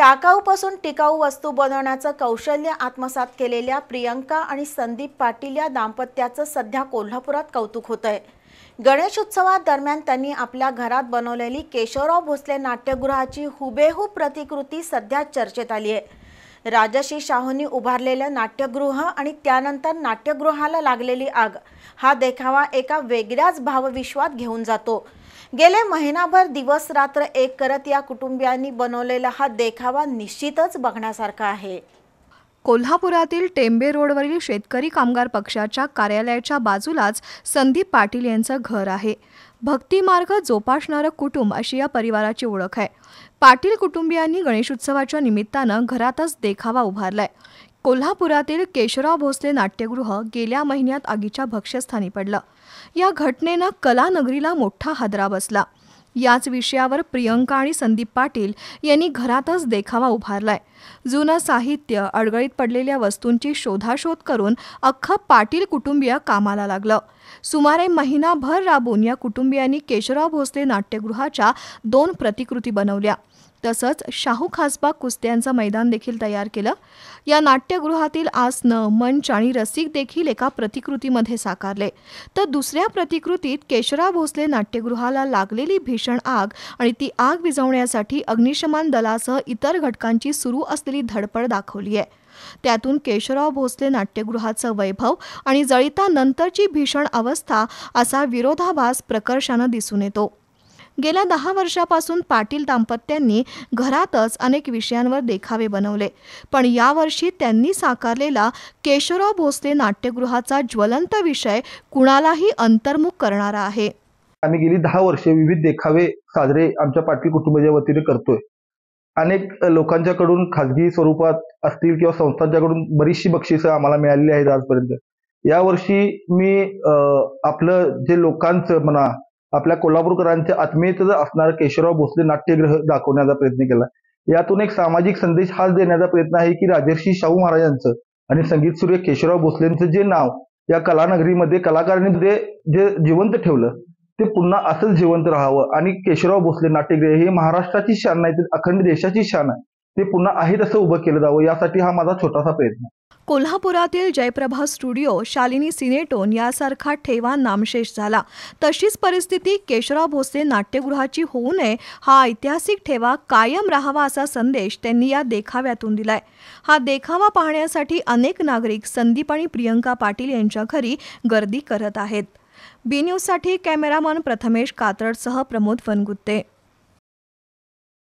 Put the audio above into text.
टाकाऊपासून टिकाऊ वस्तू बनवण्याचं कौशल्य आत्मसात केलेल्या प्रियंका आणि संदीप पाटील या दाम्पत्याचं सध्या कोल्हापुरात कौतुक होतंय। गणेश उत्सवादरम्यान त्यांनी आपल्या घरात बनवलेली केशवराव भोसले नाट्यगृहाची हुबेहूब प्रतिकृती सध्या चर्चेत आली आहे। राजश्री शाहूंनी उभारलेलं नाट्यगृह आणि त्यानंतर नाट्यगृहाला लागलेली आग हा देखावा एका वेगळ्याच भावविश्वात घेऊन जातो। गेले महिनाभर दिवस रात्र एक करत या कुटुंबियांनी बनवलेला हा देखावा निश्चितच बघण्यासारखा आहे। कोल्हापुरातील टेंबे रोडवरील शेतकरी कामगार पक्षाच्या कार्यालयाच्या बाजूलाच संदीप पाटील यांचं घर आहे। भक्तिमार्ग जोपासणारं कुटुंब अशी या परिवाराची ओळख आहे। पाटील कुटुंबियांनी गणेशोत्सवाच्या निमित्तानं घरातच देखावा उभारलाय। कोल्हापुरातील केशवराव भोसले नाट्यगृह गेल्या महिन्यात आगीच्या भक्ष्यस्थानी पडलं। या घटनेनं कलानगरीला मोठा हादरा बसला। याच विषयावर प्रियंका आणि संदीप पाटील यांनी घरातच देखावा उभारलाय। जुनं साहित्य, अडगळीत पडलेल्या वस्तूंची शोधाशोध करून अख्खं पाटील कुटुंबीय कामाला लागलं। सुमारे महिनाभर राबून या कुटुंबियांनी केशवराव भोसले नाट्यगृहाच्या 2 प्रतिकृती बनवल्या। तसंच शाहू खासबाग कुस्त्यांचं मैदान देखील तयार केलं। या नाट्यगृहातील आसनं, मंच आणि रसिक देखील एका प्रतिकृतीमध्ये साकारले। तर दुसऱ्या प्रतिकृतीत केशवराव भोसले नाट्यगृहाला लागलेली भीषण आग आणि ती आग विझवण्यासाठी अग्निशमन दलासह इतर घटकांची सुरू असलेली धडपड दाखवली आहे। त्यातून केशवराव भोसले नाट्यगृहाचं वैभव आणि जळितानंतरची भीषण अवस्था असा विरोधाभास प्रकर्षानं दिसून येतो। गेल्या 10 वर्षापासून पाटील दाम्पत्यांनी घरातच अनेक विषयांवर देखावे बनवले, पण यावर्षी त्यांनी साकारलेला केशवराव भोसले नाट्यगृहाचा ज्वलंत विषय कुणालाही अंतर्मुख करणारा आहे। आम्ही गेली 10 वर्षे विविध देखावे साजरे आमच्या पाटील कुटुंबाच्या वतीने करतोय। अनेक लोकांच्याकडून खाजगी स्वरूपात असतील किंवा संस्थांच्याकडून बरीचशी बक्षिसं आम्हाला मिळालेली आहेत आजपर्यंत। यावर्षी मी आपलं जे लोकांचं म्हणा, आपल्या कोल्हापूरकरांच्या आत्मीयतेचं असणारं केशवराव भोसले नाट्यगृह दाखवण्याचा प्रयत्न केला। यातून एक सामाजिक संदेश हाच देण्याचा प्रयत्न आहे की राजर्षी शाहू महाराजांचं आणि संगीत सूर्य केशवराव भोसलेंचं जे नाव या कलानगरीमध्ये कलाकारांनी जे जिवंत ठेवलं ते पुन्हा असंच जिवंत राहावं आणि केशवराव भोसले नाट्यगृह हे महाराष्ट्राची शान नाही तर अखंड देशाची शान आहे, ते पुन्हा आहे तसं उभं केलं जावं, यासाठी हा माझा छोटासा प्रयत्न आहे। कोल्हापुरातील जयप्रभा स्टुडिओ, शालिनी सिनेटोन यासारखा ठेवा नामशेष झाला। तशीच परिस्थिती केशवराव भोसले नाट्यगृहाची होऊ नये, हा ऐतिहासिक ठेवा कायम राहावा असा संदेश त्यांनी या देखाव्यातून दिलाय। हा देखावा पाहण्यासाठी अनेक नागरिक संदीप आणि प्रियंका पाटील यांच्या घरी गर्दी करत आहेत। बी न्यूजसाठी कॅमेरामन प्रथमेश कात्रडसह प्रमोद वनगुत्ते।